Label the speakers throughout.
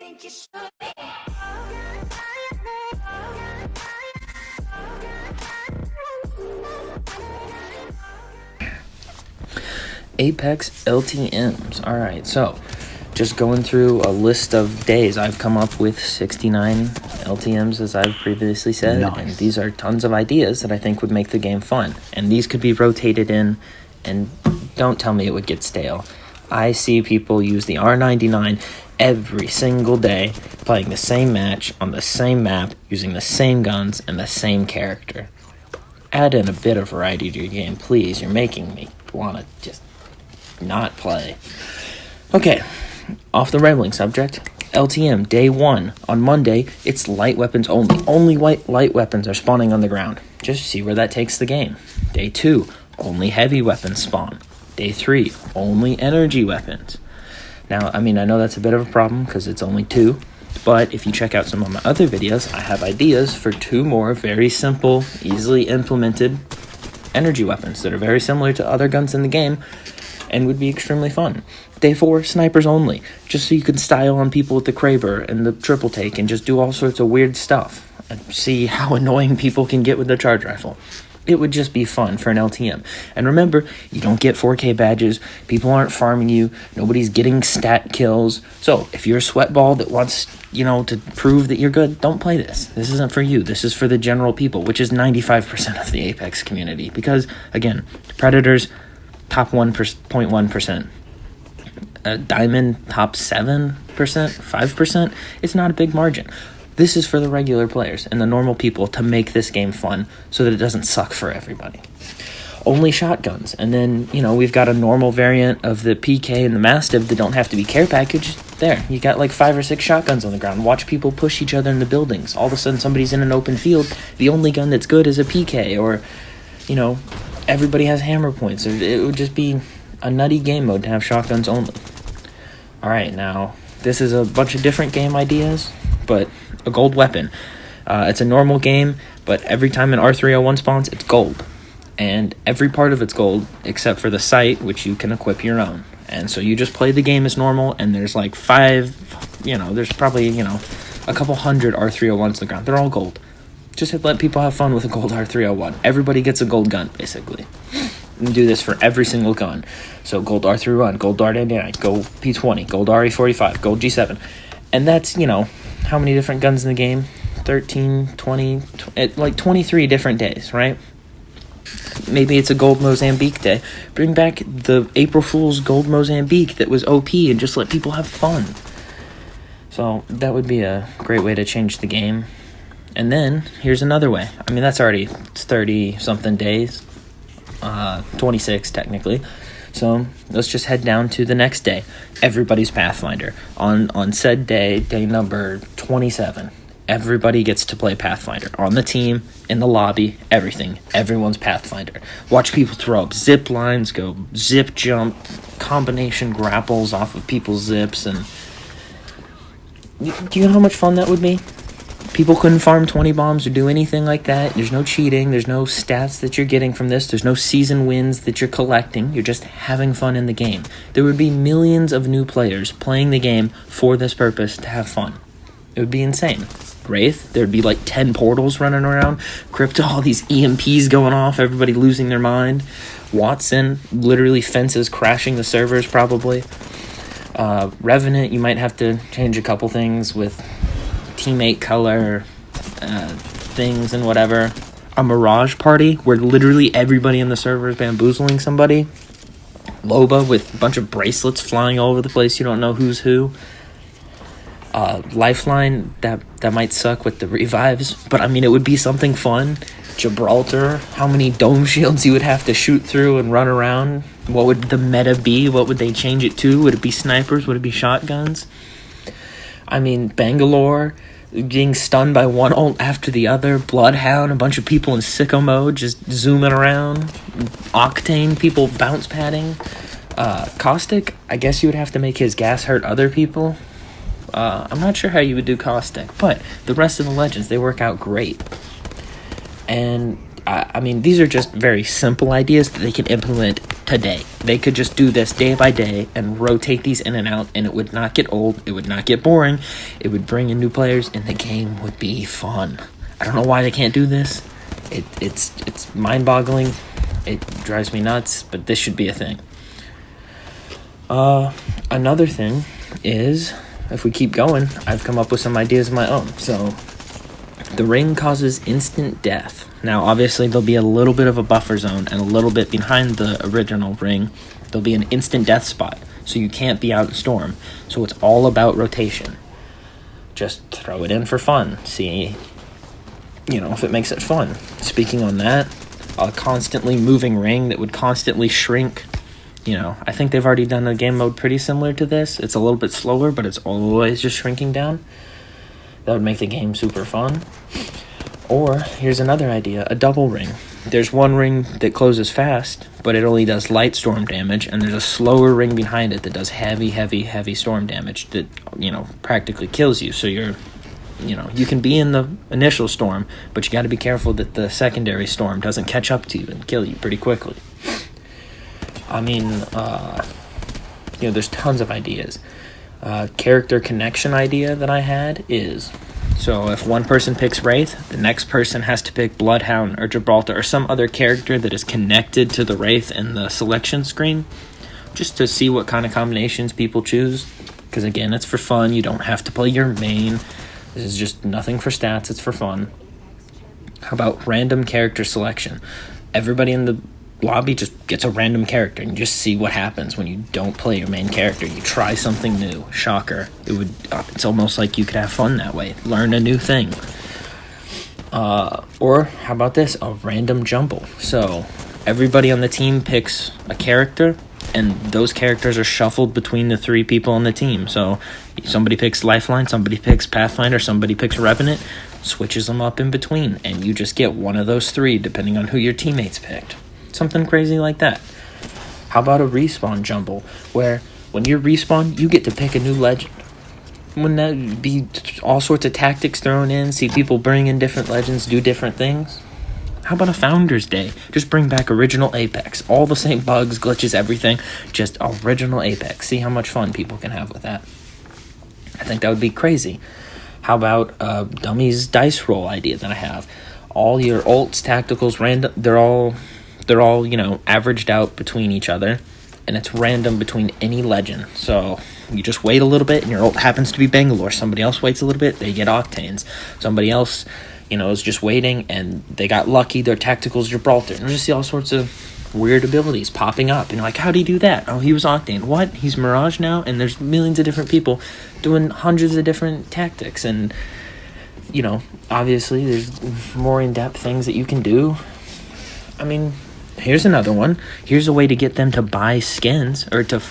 Speaker 1: think you should be.
Speaker 2: Apex LTMs. Alright, so just going through a list of days, I've come up with 69 LTMs, as I've previously said, and these are tons of ideas that I think would make the game fun. And these could be rotated in, and don't tell me it would get stale. I see people use the R99 every single day, playing the same match on the same map, using the same guns and the same character. Add in a bit of variety to your game, please. You're making me want to just not play. Okay, off the rambling subject. LTM day 1 on Monday. It's light weapons only. Only light weapons are spawning on the ground. Just see where that takes the game. Day 2, only heavy weapons spawn. Day 3, only energy weapons. Now, I mean, I know that's a bit of a problem because it's only 2, but if you check out some of my other videos, I have ideas for 2 more very simple, easily implemented energy weapons that are very similar to other guns in the game and would be extremely fun. Day 4, snipers only, just so you can style on people with the Kraber and the triple take and just do all sorts of weird stuff and see how annoying people can get with the charge rifle. It would just be fun for an LTM. And remember, you don't get 4K badges, people aren't farming you, nobody's getting stat kills. So if you're a sweatball that wants, to prove that you're good, don't play this. This isn't for you. This is for the general people, which is 95% of the Apex community. Because, again, Predators, top 1.1%. Diamond, top 7%, 5%. It's not a big margin. This is for the regular players and the normal people to make this game fun so that it doesn't suck for everybody. Only shotguns. And then, we've got a normal variant of the PK and the Mastiff that don't have to be care packaged. There, you got like 5 or 6 shotguns on the ground. Watch people push each other in the buildings. All of a sudden, somebody's in an open field. The only gun that's good is a PK, or, everybody has hammer points. It would just be a nutty game mode to have shotguns only. Alright, now, this is a bunch of different game ideas, but a gold weapon. It's a normal game, but every time an R301 spawns, it's gold. And every part of it's gold, except for the sight, which you can equip your own. And so you just play the game as normal, and there's like 5, there's probably, a couple hundred R301s on the ground. They're all gold. Just to let people have fun with a gold R301. Everybody gets a gold gun, basically. And do this for every single gun. So gold R301, gold R99, gold P20, gold RE45, gold G7. And that's, how many different guns in the game? 13, 20, like 23 different days, right? Maybe it's a gold Mozambique day. Bring back the April Fool's gold Mozambique that was OP and just let people have fun. So that would be a great way to change the game. And then here's another way. I mean, that's already 30-something days. 26 technically. So let's just head down to the next day. Everybody's Pathfinder. On said day number 27, everybody gets to play Pathfinder. On the team, in the lobby, everything. Everyone's Pathfinder. Watch people throw up zip lines, go zip jump, combination grapples off of people's zips. And do you know how much fun that would be? People couldn't farm 20 bombs or do anything like that. There's no cheating. There's no stats that you're getting from this. There's no season wins that you're collecting. You're just having fun in the game. There would be millions of new players playing the game for this purpose to have fun. It would be insane. Wraith, there'd be like 10 portals running around. Crypto, all these EMPs going off. Everybody losing their mind. Watson, literally fences crashing the servers probably. Revenant, you might have to change a couple things with teammate color things and whatever. A Mirage party where literally everybody in the server is bamboozling somebody. Loba with a bunch of bracelets flying all over the place. You don't know who's who. Lifeline, that might suck with the revives, but I mean, it would be something fun. Gibraltar, how many dome shields you would have to shoot through and run around. What would the meta be? What would they change it to? Would it be snipers? Would it be shotguns? I mean, Bangalore, being stunned by one ult after the other. Bloodhound, a bunch of people in sicko mode just zooming around. Octane, people bounce padding. Caustic, I guess you would have to make his gas hurt other people. I'm not sure how you would do Caustic, but the rest of the legends, they work out great. And I mean, these are just very simple ideas that they can implement today. They could just do this day by day and rotate these in and out, and it would not get old. It would not get boring. It would bring in new players, and the game would be fun. I don't know why they can't do this. It's mind-boggling. It drives me nuts, but this should be a thing. Another thing is, if we keep going, I've come up with some ideas of my own. So, the ring causes instant death. Now, obviously, there'll be a little bit of a buffer zone, and a little bit behind the original ring, there'll be an instant death spot. So you can't be out in Storm. So it's all about rotation. Just throw it in for fun. See, if it makes it fun. Speaking on that, a constantly moving ring that would constantly shrink. I think they've already done a game mode pretty similar to this. It's a little bit slower, but it's always just shrinking down. That would make the game super fun. Or, here's another idea, a double ring. There's one ring that closes fast, but it only does light storm damage, and there's a slower ring behind it that does heavy, heavy, heavy storm damage that, practically kills you. So you can be in the initial storm, but you got to be careful that the secondary storm doesn't catch up to you and kill you pretty quickly. I mean, there's tons of ideas. Character connection idea that I had is, so if one person picks Wraith, the next person has to pick Bloodhound or Gibraltar or some other character that is connected to the Wraith in the selection screen, just to see what kind of combinations people choose. Because again, it's for fun. You don't have to play your main. This is just nothing for stats. It's for fun. How about random character selection? Everybody in the lobby just gets a random character and you just see what happens when you don't play your main character. You try something new. Shocker. It's almost like you could have fun that way. Learn a new thing. Or how about this? A random jumble. So everybody on the team picks a character, and those characters are shuffled between the three people on the team. So somebody picks Lifeline, somebody picks Pathfinder, somebody picks Revenant, switches them up in between, and you just get one of those three depending on who your teammates picked. Something crazy like that. How about a respawn jumble, where when you respawn, you get to pick a new legend? Wouldn't that be all sorts of tactics thrown in? See people bring in different legends, do different things? How about a Founders Day? Just bring back original Apex. All the same bugs, glitches, everything. Just original Apex. See how much fun people can have with that. I think that would be crazy. How about a dummies dice roll idea that I have? All your ults, tacticals, random, they're all averaged out between each other, and it's random between any legend. So you just wait a little bit, and your ult happens to be Bangalore. Somebody else waits a little bit, they get Octanes. Somebody else, is just waiting, and they got lucky, their tacticals Gibraltar. And you just see all sorts of weird abilities popping up. And you're like, how'd he do that? Oh, he was Octane. What? He's Mirage now? And there's millions of different people doing hundreds of different tactics. And, obviously there's more in-depth things that you can do. I mean, here's another one. Here's a way to get them to buy skins, or to,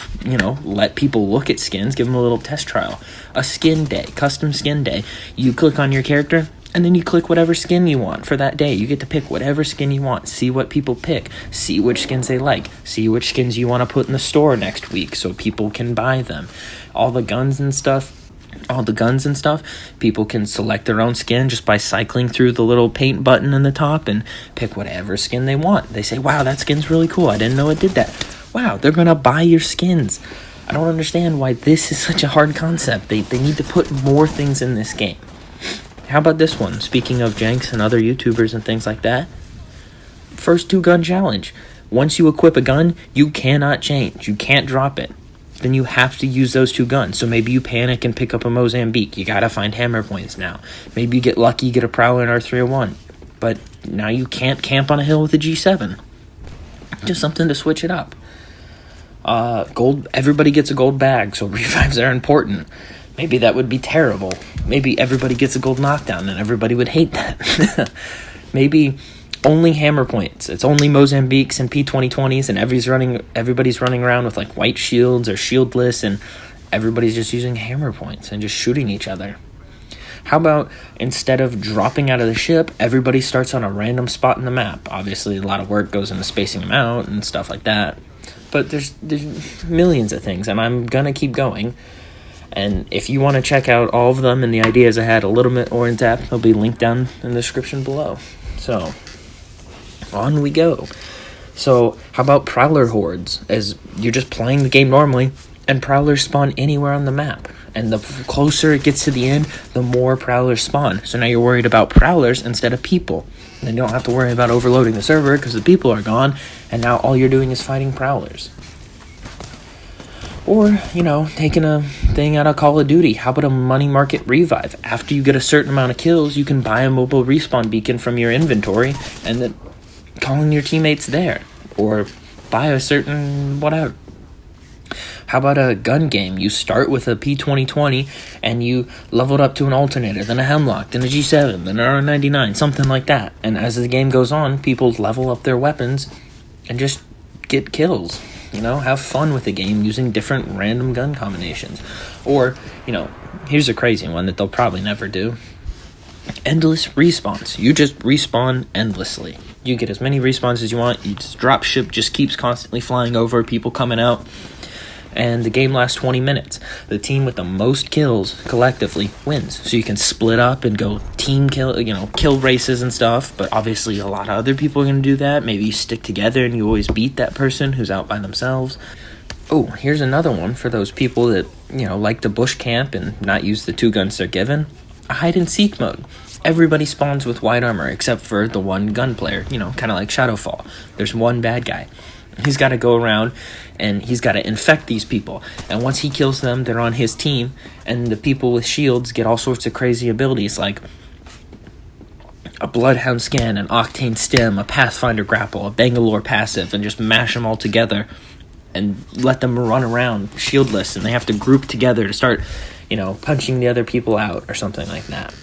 Speaker 2: let people look at skins, give them a little test trial. A skin day, custom skin day. You click on your character, and then you click whatever skin you want for that day. You get to pick whatever skin you want. See what people pick. See which skins they like. See which skins you want to put in the store next week so people can buy them. All the guns and stuff, people can select their own skin just by cycling through the little paint button in the top and pick whatever skin they want. They say, wow, that skin's really cool. I didn't know it did that. Wow, they're going to buy your skins. I don't understand why this is such a hard concept. They need to put more things in this game. How about this one? Speaking of Jenks and other YouTubers and things like that, first 2-gun challenge. Once you equip a gun, you cannot change. You can't drop it. Then you have to use those 2 guns. So maybe you panic and pick up a Mozambique. You gotta find hammer points now. Maybe you get lucky, you get a Prowler in R301. But now you can't camp on a hill with a G7. Just something to switch it up. Gold. Everybody gets a gold bag, so revives are important. Maybe that would be terrible. Maybe everybody gets a gold knockdown and everybody would hate that. Maybe only hammer points. It's only Mozambiques and P2020s, and everybody's running around with like white shields or shieldless, and everybody's just using hammer points and just shooting each other. How about instead of dropping out of the ship, everybody starts on a random spot in the map? Obviously, a lot of work goes into spacing them out and stuff like that. But there's millions of things, and I'm gonna keep going. And if you want to check out all of them and the ideas I had a little bit more in depth, they'll be linked down in the description below. So, On we go. So, how about Prowler Hordes? As you're just playing the game normally, and Prowlers spawn anywhere on the map. And the closer it gets to the end, the more Prowlers spawn. So now you're worried about Prowlers instead of people. And you don't have to worry about overloading the server because the people are gone, and now all you're doing is fighting Prowlers. Or, taking a thing out of Call of Duty. How about a money market revive? After you get a certain amount of kills, you can buy a mobile respawn beacon from your inventory, and then calling your teammates there, or buy a certain whatever. How about a gun game? You start with a P2020 and you leveled up to an alternator, then a Hemlock, then a G7, then an R99, something like that. And as the game goes on, people level up their weapons and just get kills. Have fun with the game using different random gun combinations. Or, here's a crazy one that they'll probably never do. Endless respawns. You just respawn endlessly. You get as many respawns as you want. You just drop ship just keeps constantly flying over, people coming out, and the game lasts 20 minutes. The team with the most kills collectively wins. So you can split up and go team kill races and stuff, but obviously a lot of other people are going to do that. Maybe you stick together and you always beat that person who's out by themselves. Oh, here's another one for those people that, like to bush camp and not use the 2 guns they're given. A hide and seek mode. Everybody spawns with white armor except for the one gun player, kind of like Shadowfall. There's one bad guy. He's got to go around and he's got to infect these people. And once he kills them, they're on his team. And the people with shields get all sorts of crazy abilities like a Bloodhound scan, an Octane stim, a Pathfinder grapple, a Bangalore passive, and just mash them all together and let them run around shieldless. And they have to group together to start, punching the other people out or something like that.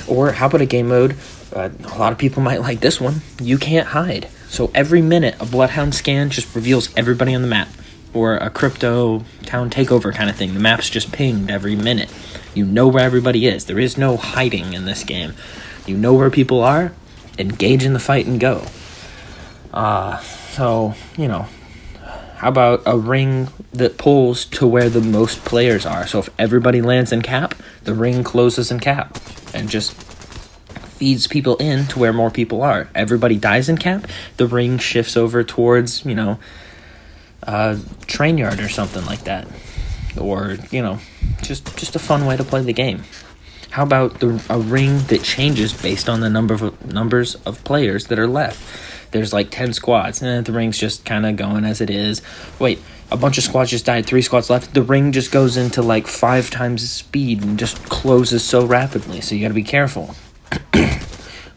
Speaker 2: Or how about a game mode? A lot of people might like this one. You can't hide. So every minute, a Bloodhound scan just reveals everybody on the map. Or a crypto town takeover kind of thing. The map's just pinged every minute. You know where everybody is. There is no hiding in this game. You know where people are. Engage in the fight and go. How about a ring that pulls to where the most players are? So if everybody lands in cap, the ring closes in cap and just feeds people in to where more people are. Everybody dies in cap, the ring shifts over towards, train yard or something like that. Or, just a fun way to play the game. How about a ring that changes based on the numbers of players that are left? There's like 10 squads, and the ring's just kind of going as it is. Wait, a bunch of squads just died, 3 squads left. The ring just goes into like 5 times the speed and just closes so rapidly, so you gotta be careful.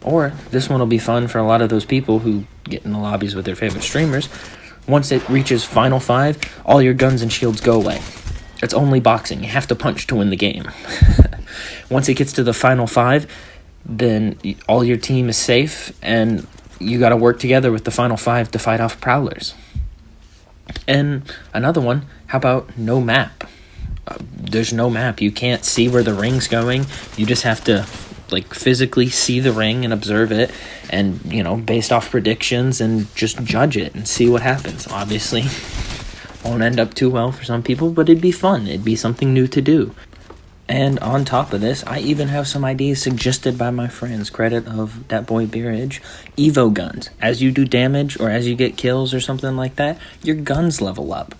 Speaker 2: Or, this one will be fun for a lot of those people who get in the lobbies with their favorite streamers. Once it reaches Final 5, all your guns and shields go away. It's only boxing. You have to punch to win the game. Once it gets to the Final 5, then all your team is safe, and you got to work together with the Final 5 to fight off Prowlers. And another one, how about no map? There's no map. You can't see where the ring's going. You just have to physically see the ring and observe it and, based off predictions and just judge it and see what happens. Obviously, won't end up too well for some people, but it'd be fun. It'd be something new to do. And on top of this, I even have some ideas suggested by my friends, credit of that boy Beeridge. Evo guns. As you do damage or as you get kills or something like that, your guns level up.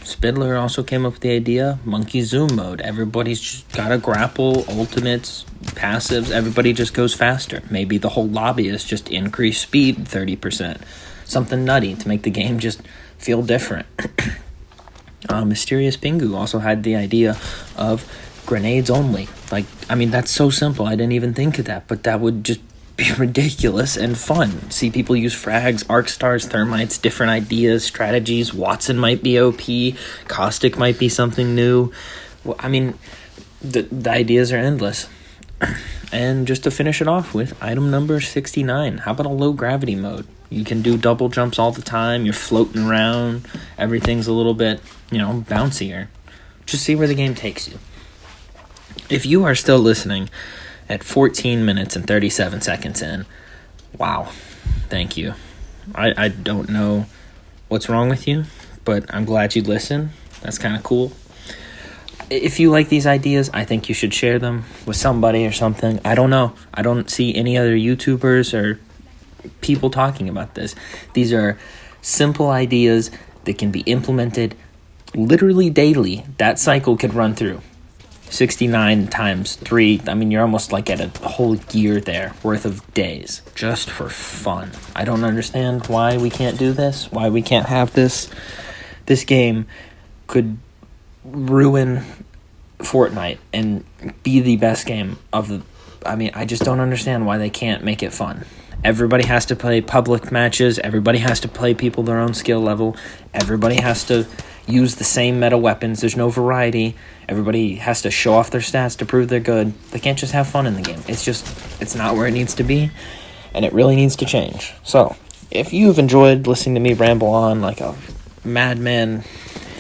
Speaker 2: Spidler also came up with the idea, monkey zoom mode. Everybody's just got to grapple, ultimates, passives. Everybody just goes faster. Maybe the whole lobby is just increased speed 30%. Something nutty to make the game just feel different. Mysterious Pingu also had the idea of grenades only. That's so simple. I didn't even think of that, but that would just be ridiculous and fun. See people use frags, arc stars, thermites, different ideas, strategies. Watson might be OP. Caustic might be something new. Well, the ideas are endless. And just to finish it off with, item number 69. How about a low gravity mode? You can do double jumps all the time. You're floating around. Everything's a little bit, bouncier. Just see where the game takes you. If you are still listening at 14 minutes and 37 seconds in, wow, thank you. I don't know what's wrong with you, but I'm glad you'd listen. That's kind of cool. if you like these ideas, I think you should share them with somebody or something. I don't know. I don't see any other YouTubers or people talking about this. These are simple ideas that can be implemented literally daily. That cycle could run through 69 times 3. I mean, you're almost like at a whole year there worth of days just for fun. I don't understand why we can't do this, why we can't have this. This game could ruin Fortnite and be the best game of the... I mean, I just don't understand why they can't make it fun. Everybody has to play public matches. Everybody has to play people their own skill level. Everybody has to use the same meta weapons. There's no variety. Everybody has to show off their stats to prove they're good. They can't just have fun in the game. It's not where it needs to be, and it really needs to change. So, if you've enjoyed listening to me ramble on like a madman,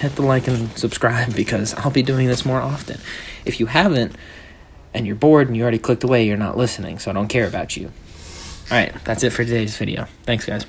Speaker 2: hit the like and subscribe, because I'll be doing this more often. If you haven't, and you're bored and you already clicked away, you're not listening, so I don't care about you. Alright, that's it for today's video. Thanks, guys.